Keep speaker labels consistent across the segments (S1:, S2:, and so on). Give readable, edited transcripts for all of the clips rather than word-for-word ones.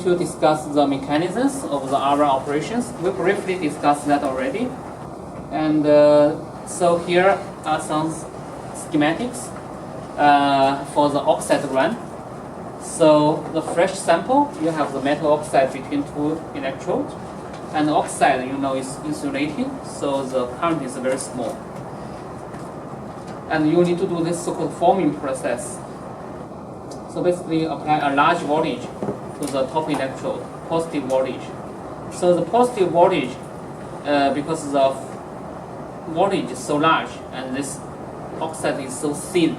S1: To discuss the mechanisms of the RRAM operations. We briefly discussed that already. And so here are some schematics for the oxide run. So the fresh sample, you have the metal oxide between two electrodes. And the oxide, is insulated, so the current is very small. And you need to do this so-called forming process. So basically apply a large voltage to the top electrode, positive voltage. So the positive voltage, because the voltage is so large and this oxide is so thin,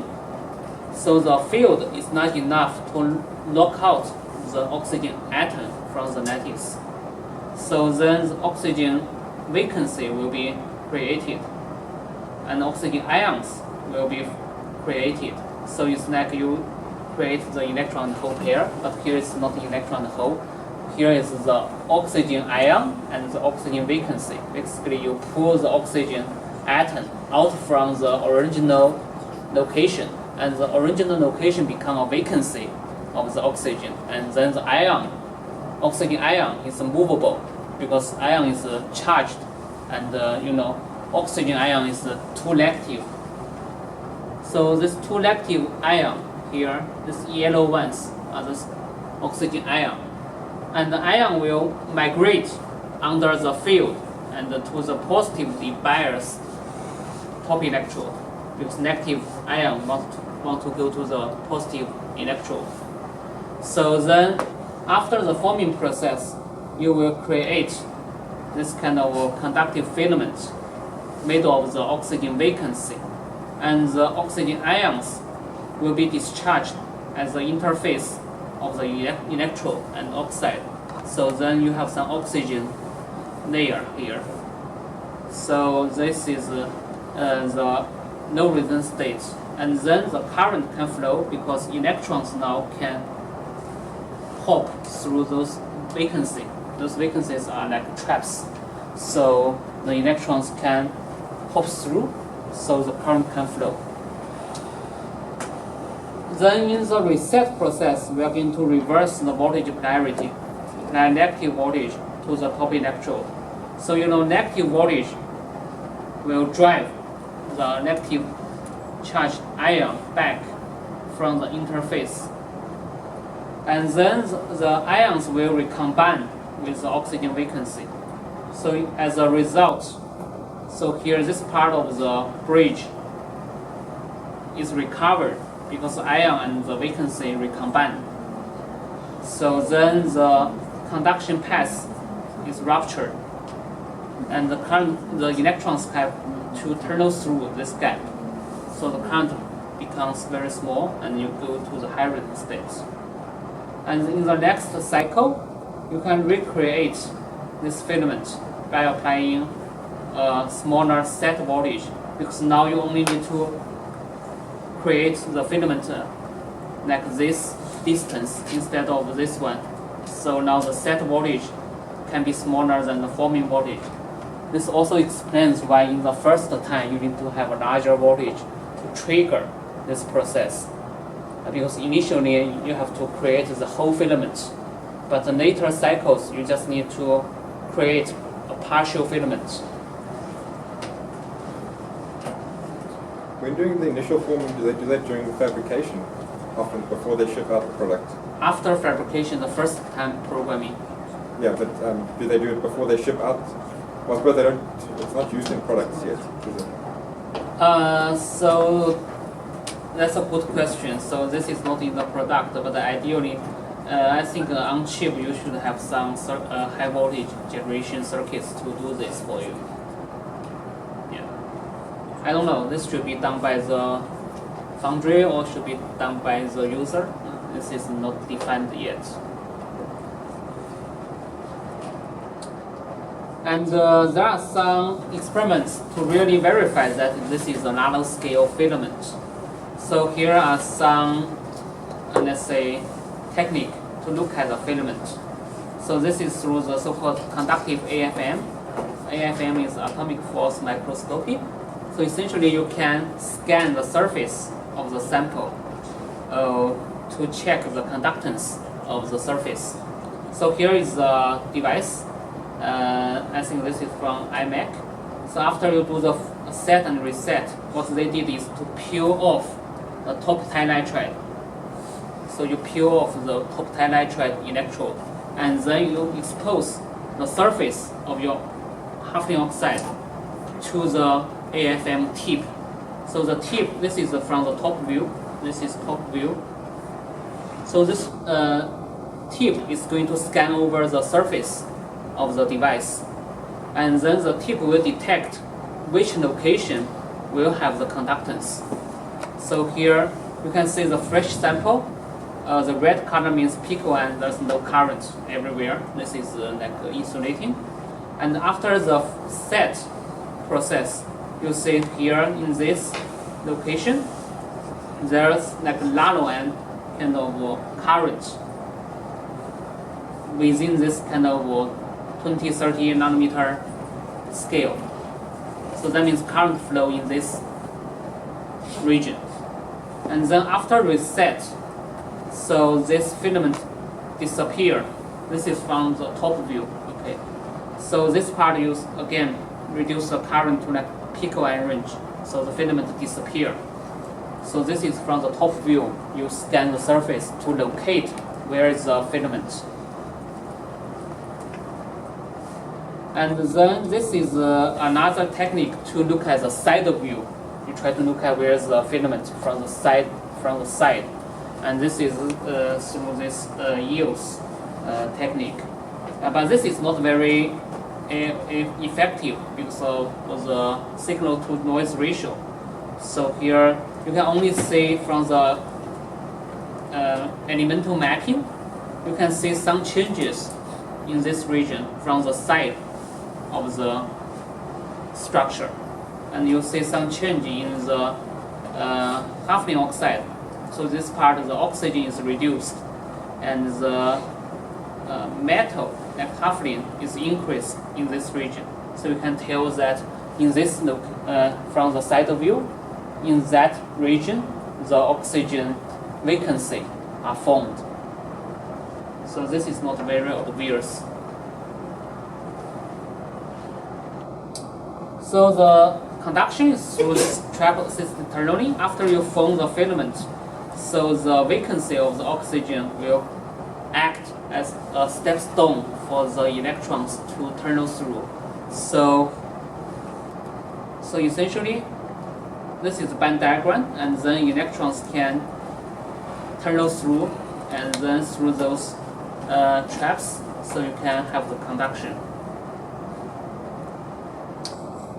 S1: so the field is not enough to knock out the oxygen atom from the lattice. So then the oxygen vacancy will be created and oxygen ions will be created. So it's like you create the electron hole pair, but here it's not the electron hole. Here is the oxygen ion and the oxygen vacancy. Basically, you pull the oxygen atom out from the original location, and the original location become a vacancy of the oxygen, and then the oxygen ion is movable because ion is charged, and oxygen ion is too reactive. So this two reactive ion here, these yellow ones are the oxygen ion. And the ion will migrate under the field and to the positively biased top electrode, because negative ion want to go to the positive electrode. So then after the forming process, you will create this kind of conductive filament made of the oxygen vacancy. And the oxygen ions will be discharged as the interface of the electrode and oxide. So then you have some oxygen layer here. So this is the no resonance state. And then the current can flow because electrons now can hop through those vacancies. Those vacancies are like traps. So the electrons can hop through, so the current can flow. Then in the reset process, we are going to reverse the voltage polarity, apply negative voltage to the top electrode. So negative voltage will drive the negative charged ion back from the interface. And then the ions will recombine with the oxygen vacancy. So as a result, so here this part of the bridge is recovered because the ion and the vacancy recombine. So then the conduction path is ruptured, and the electrons have to tunnel through this gap. So the current becomes very small, and you go to the high resonance state. And in the next cycle, you can recreate this filament by applying a smaller set voltage, because now you only need to create the filament like this distance instead of this one. So now the set voltage can be smaller than the forming voltage. This also explains why in the first time you need to have a larger voltage to trigger this process. Because initially you have to create the whole filament, but in later cycles you just need to create a partial filament.
S2: When doing the initial forming, do they do that during the fabrication, often before they ship out the product?
S1: After fabrication, the first time programming.
S2: Yeah, but do they do it before they ship out? Well, I suppose they don't. It's not used in products yet, is it?
S1: So that's a good question. So this is not in the product, but ideally, I think on chip you should have some high voltage generation circuits to do this for you. Yeah, I don't know. This should be done by the foundry or should be done by the user. This is not defined yet. And there are some experiments to really verify that this is a nanoscale filament. So here are some, let's say, technique to look at the filament. So this is through the so-called conductive AFM. AFM is atomic force microscopy. So essentially you can scan the surface of the sample to check the conductance of the surface. So here is the device. I think this is from iMac. So after you do the set and reset, what they did is to peel off the top nitride. So you peel off the top nitride electrode, and then you expose the surface of your hafnium oxide to the AFM tip. So the tip, this is from the top view. This is top view. So this tip is going to scan over the surface of the device, and then the tip will detect which location will have the conductance. So here you can see the fresh sample. The red color means pico and there's no current everywhere. This is like insulating. And after the set process, you see here in this location, there's like nano and kind of current within this kind of 20-30 nanometer scale. So that means current flow in this region. And then after reset, so this filament disappear. This is from the top view. Okay. So this part you again reduce the current to like picoamp range. So the filament disappear. So this is from the top view. You scan the surface to locate where is the filament. And then this is another technique to look at the side view. You try to look at where is the filament from the side. And this is through this EOS technique. But this is not very effective because of the signal to noise ratio. So here you can only see from the elemental mapping, you can see some changes in this region from the side of the structure. And you see some change in the hafnium oxide. So this part of the oxygen is reduced, and the metal, like hafnium, is increased in this region. So you can tell that in this from the side view, in that region, the oxygen vacancy are formed. So this is not very obvious. So the conduction is through this trap-assisted tunneling. After you form the filament, so the vacancy of the oxygen will act as a stepstone for the electrons to tunnel through. So essentially, this is the band diagram, and then electrons can tunnel through, and then through those traps, so you can have the conduction.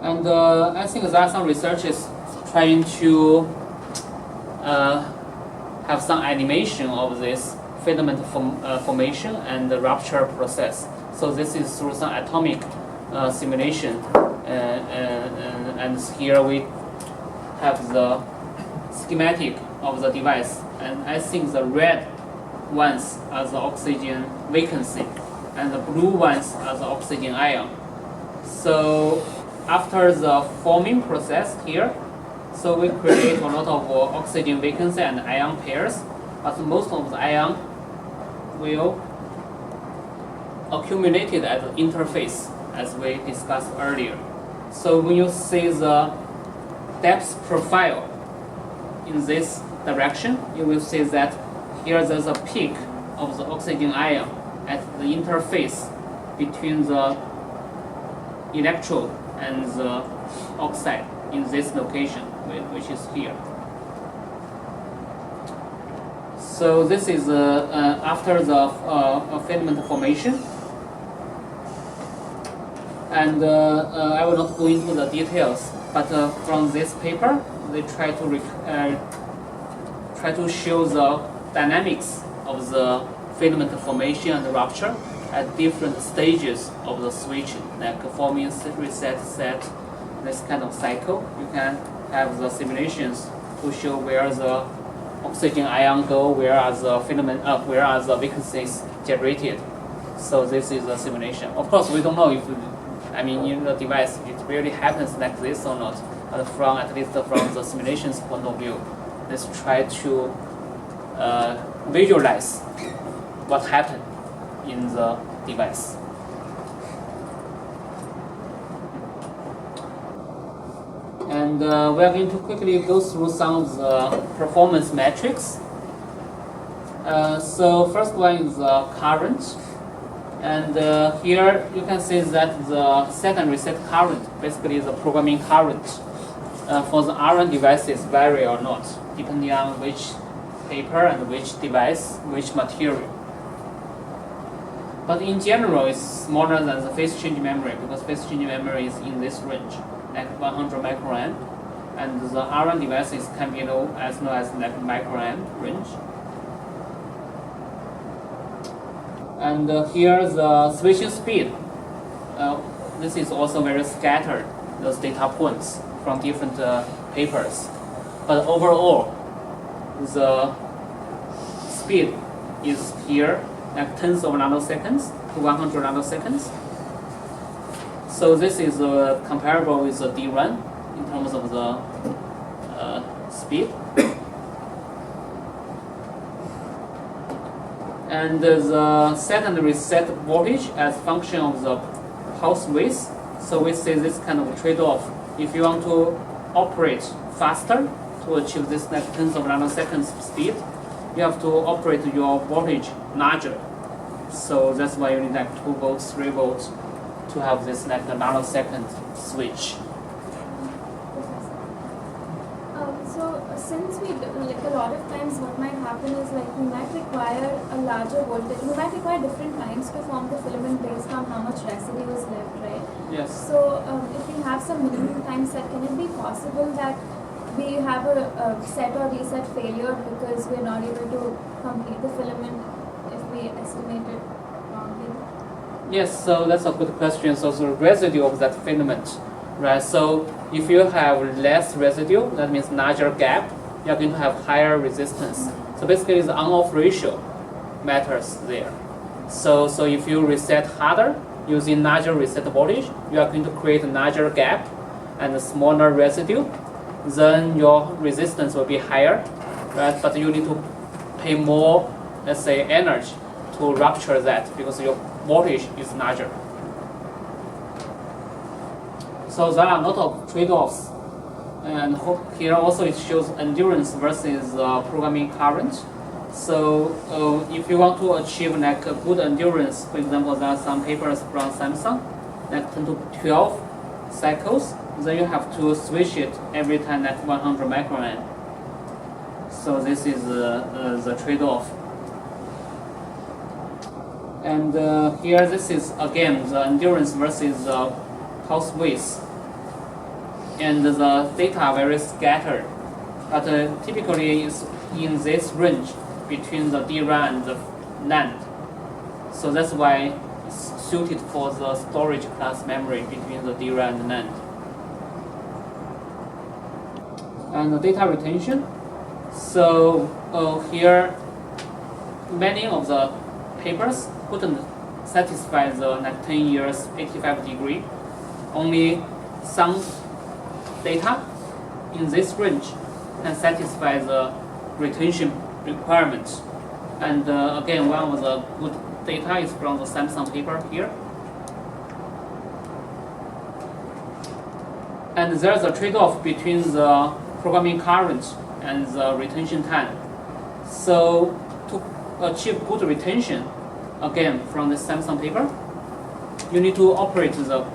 S1: And I think there are some researchers trying to have some animation of this filament formation and the rupture process. So this is through some atomic simulation, and here we have the schematic of the device, and I think the red ones are the oxygen vacancy, and the blue ones are the oxygen ion. So after the forming process here, so we create a lot of oxygen vacancy and ion pairs, but most of the ion will accumulate at the interface, as we discussed earlier. So when you see the depth profile in this direction, you will see that here there's a peak of the oxygen ion at the interface between the electrode and the oxide in this location, which is here. So this is after the filament formation, and I will not go into the details, but from this paper they try to show the dynamics of the filament formation and rupture at different stages of the switching, like forming, reset, set, this kind of cycle. You can have the simulations to show where the oxygen ion go, where are the filament, where are the vacancies generated. So this is a simulation. Of course, we don't know if, in the device, it really happens like this or not. But at least from the simulations point of view, let's try to visualize what happened in the device. And we are going to quickly go through some of the performance metrics. So first one is current. And here you can see that the set and reset current basically is the programming current for the RRAM devices vary or not, depending on which paper and which device, which material. But in general, it's smaller than the phase change memory because phase change memory is in this range, like 100 microamp, and the RRAM devices can be as low as like microamp range. And here the switching speed. This is also very scattered, those data points from different papers. But overall, the speed is here, like tens of nanoseconds to 100 nanoseconds. So this is comparable with the DRAM in terms of the speed. And the set and reset voltage as function of the pulse width. So we see this kind of trade-off. If you want to operate faster to achieve this like tens of nanoseconds speed, you have to operate your voltage larger. So that's why you need like 2 volts, 3 volts to have this like a nanosecond switch.
S3: Since we do, like a lot of times what might happen is like we might require a larger voltage, we might require different times to form the filament based on how much residue is left, right?
S1: Yes.
S3: So if we have some minimum time set, can it be possible that we have a set or reset failure because we're not able to complete the filament if we estimate it wrongly?
S1: Yes, so that's a good question. So the residue of that filament, right? So if you have less residue, that means larger gap, you're going to have higher resistance. So basically the on-off ratio matters there. So if you reset harder using larger reset voltage, you are going to create a larger gap and a smaller residue. Then your resistance will be higher, right? But you need to pay more, let's say, energy to rupture that because your voltage is larger. So there are a lot of trade-offs. And here also it shows endurance versus programming current. So if you want to achieve like a good endurance, for example, there are some papers from Samsung, like 10 to 12 cycles, then you have to switch it every time at 100 microamp. So this is the trade-off. And here this is again the endurance versus pulse width. And the data are very scattered, but typically it's in this range between the DRAM and the NAND. So that's why it's suited for the storage class memory between the DRAM and NAND. And the data retention. So here, many of the papers couldn't satisfy the like 10 years 85 degree. Only some data in this range can satisfy the retention requirements. And again, one of the good data is from the Samsung paper here. And there's a trade-off between the programming current and the retention time. So to achieve good retention, again, from the Samsung paper, you need to operate the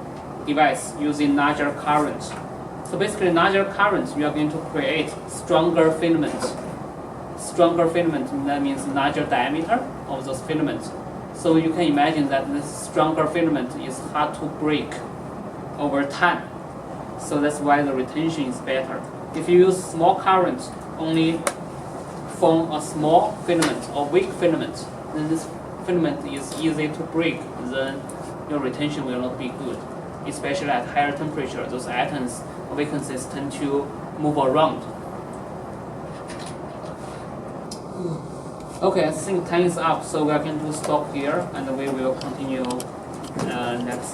S1: device using larger current. So basically, larger current, you are going to create stronger filament. Stronger filament, that means larger diameter of those filaments. So you can imagine that this stronger filament is hard to break over time. So that's why the retention is better. If you use small current, only form a small filament or weak filament, then this filament is easy to break, then your retention will not be good. Especially at higher temperature, those atoms or vacancies tend to move around. Okay, I think time is up, so we are going to stop here and we will continue next